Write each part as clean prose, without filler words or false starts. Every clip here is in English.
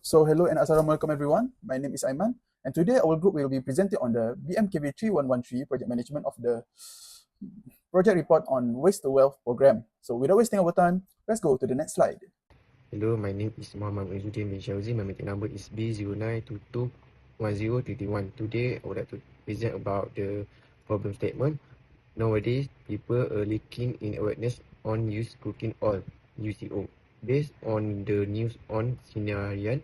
So hello and assalamualaikum everyone. My name is Aiman, and today our group will be presenting on the Bmkv 3113 project management of the project report on Waste to Wealth program. So without wasting our time, let's go to the next slide. Hello, my name is Muhammad Izzuddin bin Shauzi. My meeting number is B09221031. Today, I would like to present about the problem statement. Nowadays, people are lacking in awareness on used cooking oil, UCO. Based on the news on Sinarian,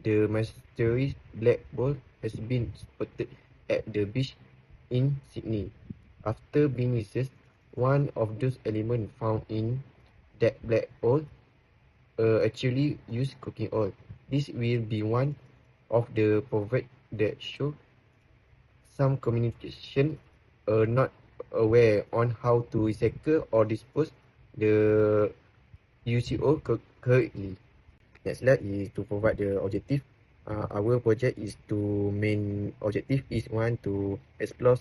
the mysterious black ball has been spotted at the beach in Sydney. After being researched, one of those elements found in that black ball actually used cooking oil. This will be one of the prophets that show some communication are not aware on how to recycle or dispose the UCO correctly. Next slide is to provide the objective. Our project is to main objective is one to expose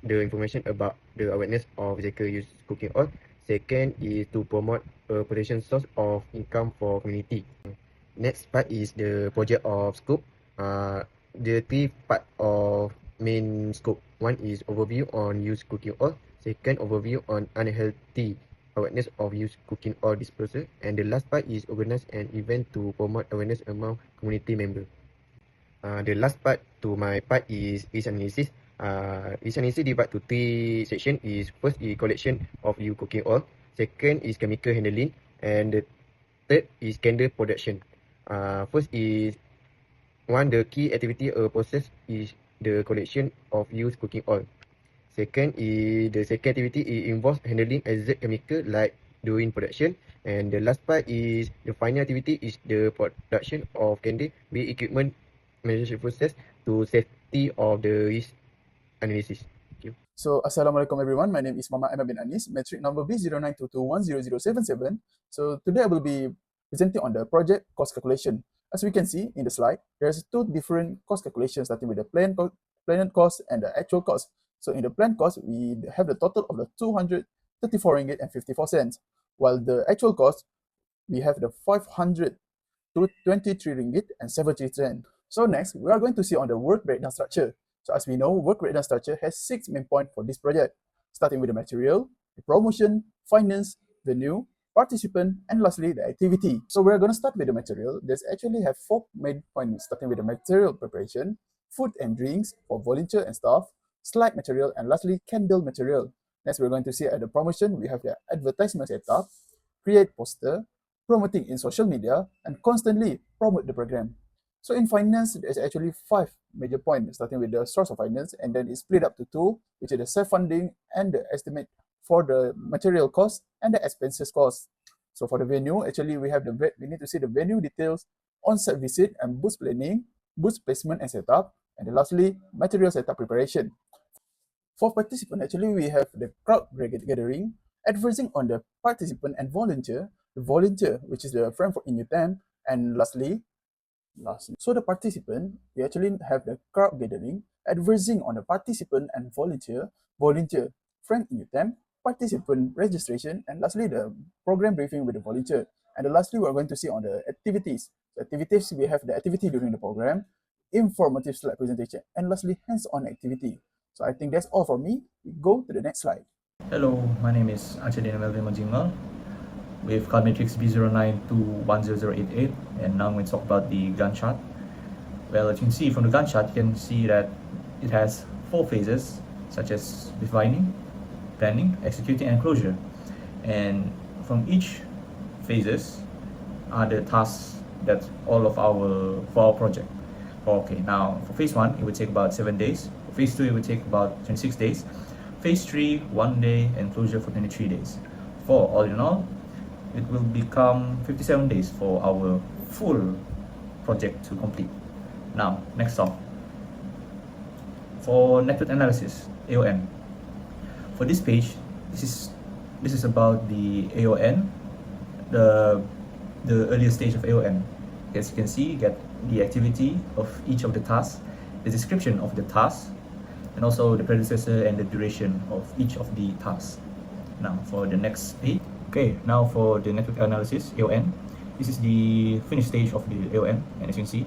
the information about the awareness of recycle use cooking oil. Second is to promote a potential source of income for community. Next part is the project of scope. The three part of main scope. One is overview on used cooking oil. Second, overview on unhealthy awareness of used cooking oil disposal. And the last part is organize an event to promote awareness among community members. The last part to my part is risk analysis. Risk analysis divided to three sections. Is first is collection of used cooking oil. Second is chemical handling, and the third is candle production. First is the key activity or process is the collection of used cooking oil. Second is the second activity involves handling hazard chemical like during production, and the last part is the final activity is the production of candle with equipment management process to safety of the risk analysis. Thank you. So assalamualaikum everyone. My name is Muhammad Ahmad bin Anis, metric number B0922100077. So today I will be presenting on the project cost calculation. As we can see in the slide, there's two different cost calculations starting with the planned cost and the actual cost. So in the planned cost, we have the total of the 234 ringgit and 54 cents, while the actual cost, we have the 523 ringgit and 73 cents. So next, we are going to see on the work breakdown structure. So as we know, work breakdown structure has 6 main points for this project, starting with the material, the promotion, finance, venue, participant, and lastly, the activity. So we're going to start with the material. There's actually have 4 main points, starting with the material preparation, food and drinks for volunteer and staff, slide material, and lastly, candle material. Next, we're going to see at the promotion, we have the advertisement setup, create poster, promoting in social media, and constantly promote the program. So in finance, there's actually 5 major points, starting with the source of finance, and then it's split up to 2, which is the self-funding and the estimate for the material cost and the expenses cost. So for the venue, actually we need to see the venue details, on-site visit and booth planning, booth placement and setup, and then lastly, material setup preparation. For participant, actually we have the crowd gathering, advising on the participant and volunteer, the volunteer, which is the friend for in UTM, and lastly, so the participant, we actually have the crowd gathering, advising on the participant and volunteer, friend in UTM, participant registration, and lastly the program briefing with the volunteer. And lastly, we're going to see on the activities. The activities, we have the activity during the program, informative slide presentation, and lastly hands-on activity. So I think that's all for me. We go to the next slide. Hello, my name is Angelina Melvin Majingal with card matrix B09210088, and now I'm going to talk about the Gantt chart. Well, as you can see from the Gantt chart, you can see that it has 4 phases, such as defining, planning, executing, and closure. And from each phases are the tasks that all of for our project. Okay, now for phase 1, it would take about 7 days. For phase 2, it would take about 26 days. Phase 3, 1 day, and closure for 23 days. For all in all, it will become 57 days for our full project to complete. Now, next off, for network analysis, AON. For this page, this is about the AON, the earlier stage of AON. As you can see, you get the activity of each of the tasks, the description of the task, and also the predecessor and the duration of each of the tasks. Now for the next page. Okay, now for the network analysis, AON. This is the finished stage of the AON, and as you can see,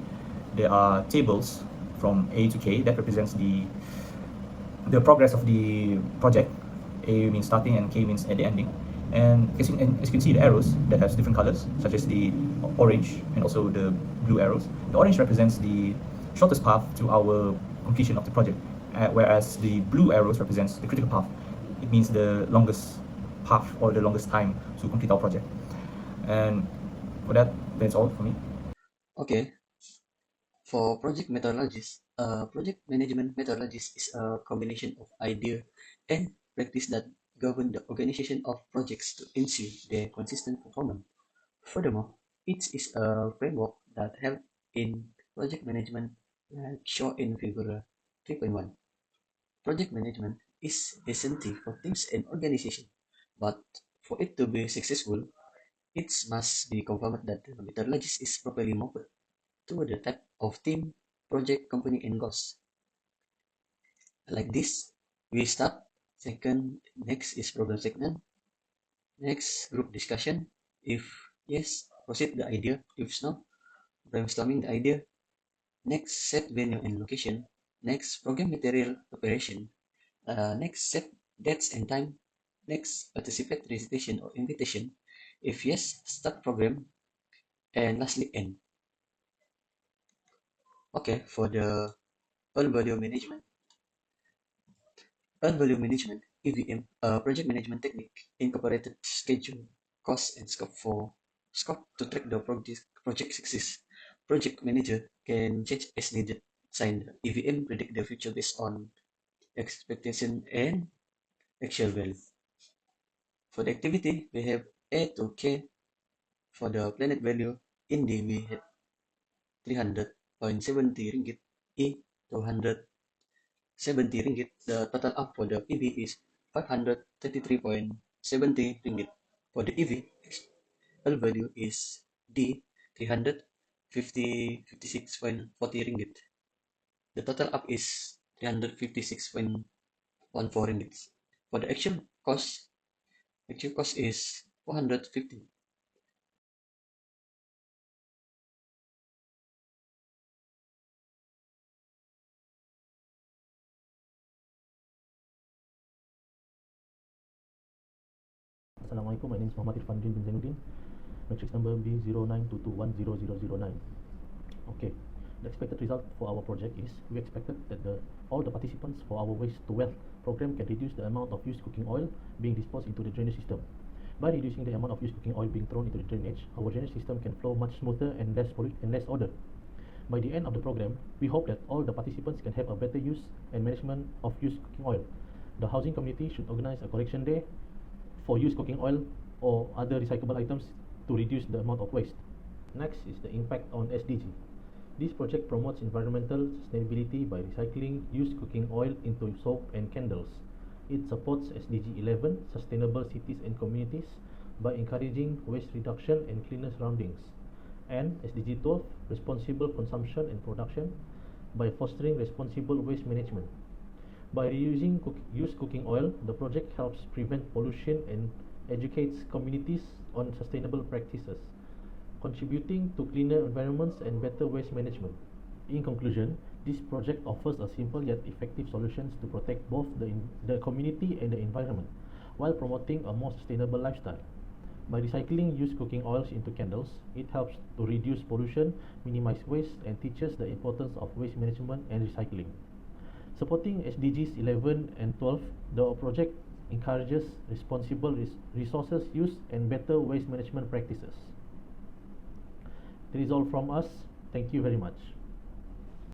there are tables from A to K that represents the progress of the project. A means starting and K means at the ending. And as you can see, the arrows that has different colors, such as the orange and also the blue arrows. The orange represents the shortest path to our completion of the project, whereas the blue arrows represents the critical path. It means the longest path or the longest time to complete our project. And for that, that's all for me. Okay, for project methodologies, project management methodologies is a combination of idea and practice that govern the organization of projects to ensure their consistent performance. Furthermore, it is a framework that helps in project management like shown in figure 3.1. Project management is essential for teams and organizations, but for it to be successful, it must be confirmed that the methodology is properly mapped to the type of team, project, company, and goals. Like this, we start. Second, next is problem segment. Next, group discussion. If yes, proceed the idea. If no, brainstorming the idea. Next, set venue and location. Next, program material preparation. Next, set dates and time. Next, participate recitation or invitation. If yes, start program. And lastly, end. Okay, for the earn value management. Earn value management (EVM), a project management technique incorporated schedule, cost, and scope to track the project success. Project manager can change as needed. Sign the EVM predict the future based on expectation and actual value. For the activity, we have A to K. For the planet value, in D we had 300.70 ringgit, E 270 ringgit. The total up for the PB is 533.70 ringgit. For the EV, external value is D 356.40 ringgit. The total up is 356.14 ringgit. For the actual cost is 450. Assalamualaikum, my name is Muhammad Irfandin bin Zainuddin, matrix number B0922100009. Okay, the expected result for our project is we expected that all the participants for our waste to wealth program can reduce the amount of used cooking oil being disposed into the drainage system. By reducing the amount of used cooking oil being thrown into the drainage, our drainage system can flow much smoother and less ordered. By the end of the program, we hope that all the participants can have a better use and management of used cooking oil. The housing community should organize a collection day for used cooking oil or other recyclable items to reduce the amount of waste. Next is the impact on SDG. This project promotes environmental sustainability by recycling used cooking oil into soap and candles. It supports SDG 11, Sustainable Cities and Communities, by encouraging waste reduction and cleaner surroundings, and SDG 12, Responsible Consumption and Production, by fostering responsible waste management. By reusing used cooking oil, the project helps prevent pollution and educates communities on sustainable practices, contributing to cleaner environments and better waste management. In conclusion, this project offers a simple yet effective solutions to protect both the community and the environment, while promoting a more sustainable lifestyle. By recycling used cooking oils into candles, it helps to reduce pollution, minimize waste, and teaches the importance of waste management and recycling. Supporting SDGs 11 and 12, the project encourages responsible resources use and better waste management practices. That is all from us. Thank you very much.